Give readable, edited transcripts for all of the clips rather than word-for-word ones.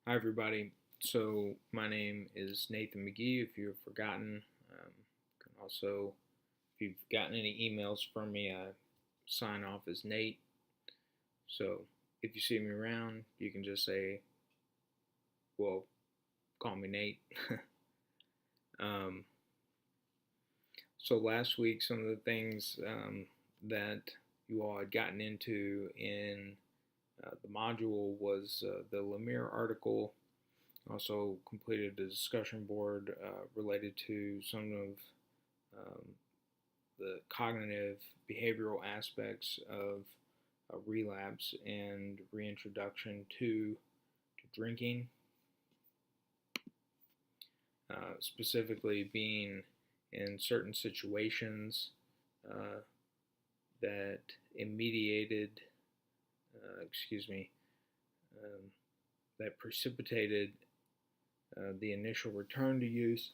Hi, everybody. So, my name is Nathan McGee. If you've forgotten, can also, if you've gotten any emails from me, I sign off as Nate. So, if you see me around, you can just say, well, call me Nate. um, so, last week, some of the things that you all had gotten into in the module was the Lemire article. Also completed a discussion board related to some of the cognitive behavioral aspects of relapse and reintroduction to drinking, specifically being in certain situations uh, that mediated, um, that precipitated the initial return to use.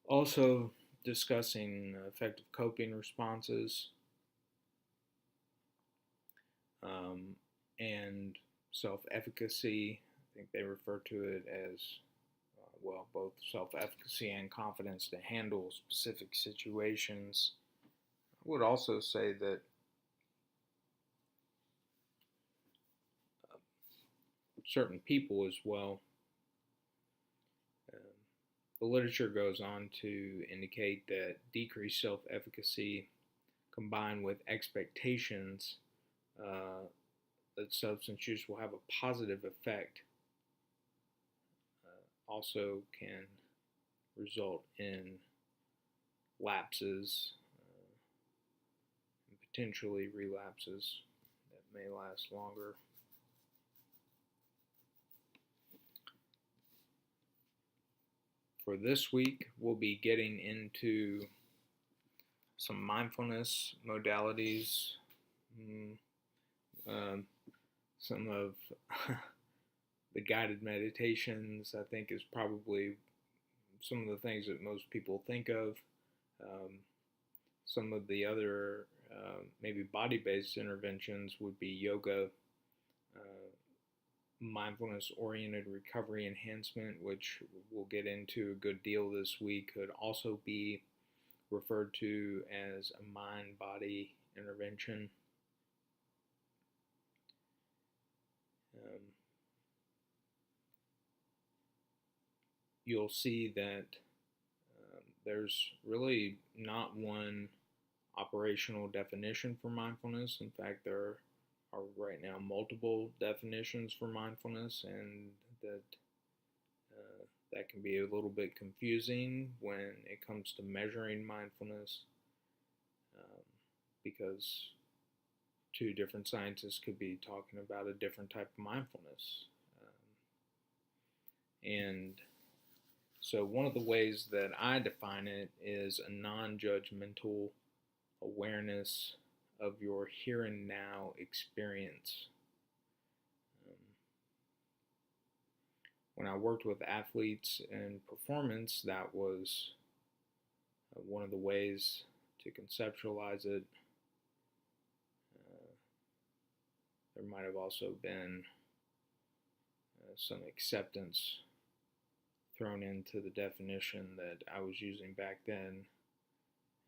Also discussing effective coping responses um, and self-efficacy. I think they refer to it as, both self-efficacy and confidence to handle specific situations. I would also say that certain people as well. Um, the literature goes on to indicate that decreased self-efficacy combined with expectations uh, that substance use will have a positive effect also can result in lapses and potentially relapses that may last longer. For this week, we'll be getting into some mindfulness modalities, um, some of the guided meditations. I think is probably some of the things that most people think of. Um, some of the other maybe body-based interventions would be yoga, uh, mindfulness-oriented recovery enhancement, which we'll get into a good deal this week, could also be referred to as a mind-body intervention. Um, you'll see that there's really not one operational definition for mindfulness. In fact, there are right now multiple definitions for mindfulness, and that that can be a little bit confusing when it comes to measuring mindfulness, um, because two different scientists could be talking about a different type of mindfulness. And so, one of the ways that I define it is a non judgmental awareness of your here and now experience. Um, when I worked with athletes in performance, that was one of the ways to conceptualize it. Uh, there might have also been some acceptance thrown into the definition that I was using back then.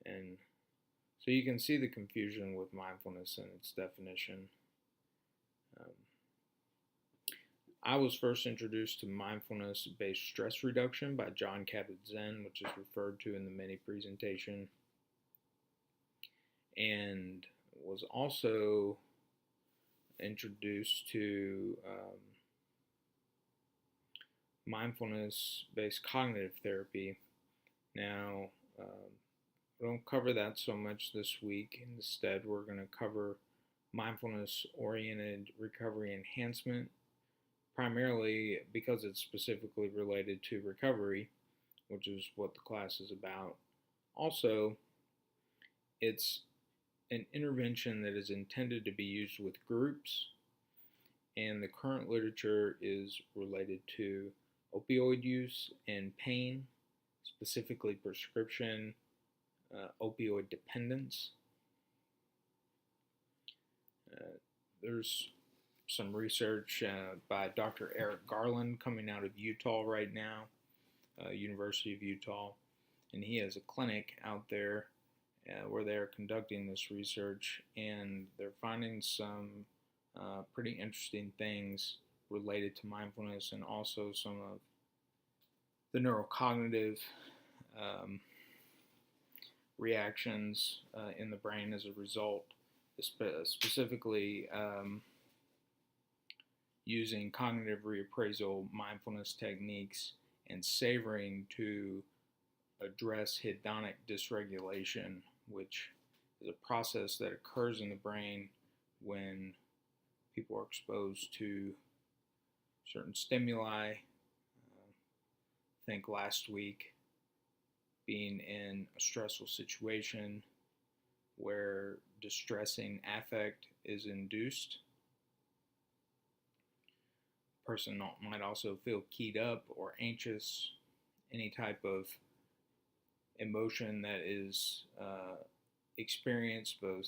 And so you can see the confusion with mindfulness and its definition. Um, I was first introduced to mindfulness-based stress reduction by Jon Kabat-Zinn, which is referred to in the mini presentation, and was also introduced to mindfulness-based cognitive therapy. Now, we don't cover that so much this week. Instead, we're going to cover mindfulness-oriented recovery enhancement, primarily because it's specifically related to recovery, which is what the class is about. Also, it's an intervention that is intended to be used with groups, and the current literature is related to opioid use and pain, specifically prescription opioid dependence. There's some research by Dr. Eric Garland coming out of Utah right now, University of Utah, and he has a clinic out there where they're conducting this research, and they're finding some pretty interesting things related to mindfulness, and also some of the neurocognitive reactions in the brain as a result, specifically using cognitive reappraisal mindfulness techniques and savoring to address hedonic dysregulation, which is a process that occurs in the brain when people are exposed to certain stimuli. Think last week being in a stressful situation where distressing affect is induced. A person might also feel keyed up or anxious, any type of emotion that is experienced both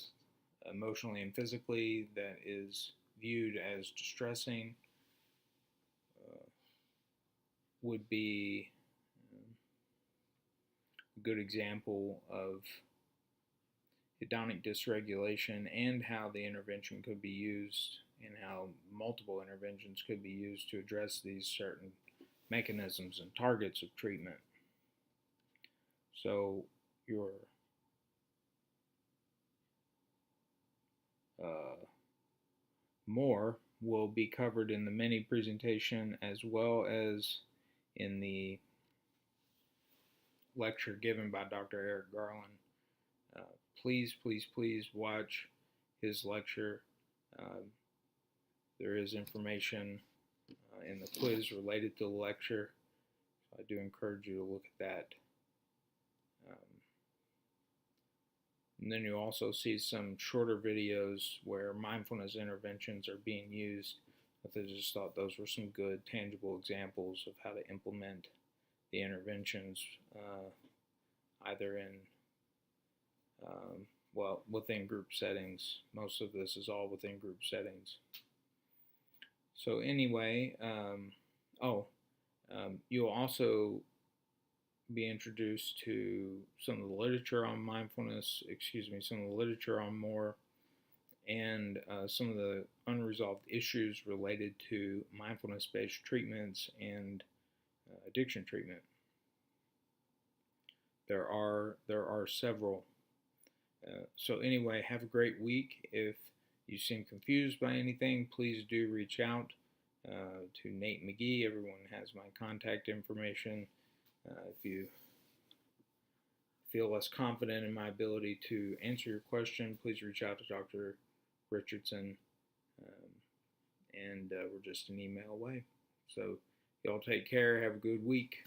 emotionally and physically that is viewed as distressing would be a good example of hedonic dysregulation, and how the intervention could be used, and how multiple interventions could be used to address these certain mechanisms and targets of treatment. So your more will be covered in the mini presentation, as well as in the lecture given by Dr. Eric Garland. Please watch his lecture. There is information in the quiz related to the lecture. So I do encourage you to look at that. And then you also see some shorter videos where mindfulness interventions are being used. I just thought those were some good, tangible examples of how to implement the interventions, either in, within group settings. Most of this is all within group settings. So anyway, you'll also be introduced to some of the literature on mindfulness, some of the literature on more, and some of the unresolved issues related to mindfulness-based treatments and addiction treatment. There are several. So anyway, have a great week. If you seem confused by anything, please do reach out to Nate McGee. Everyone has my contact information. If you feel less confident in my ability to answer your question, please reach out to Dr. Richardson, and we're just an email away. So y'all take care. Have a good week.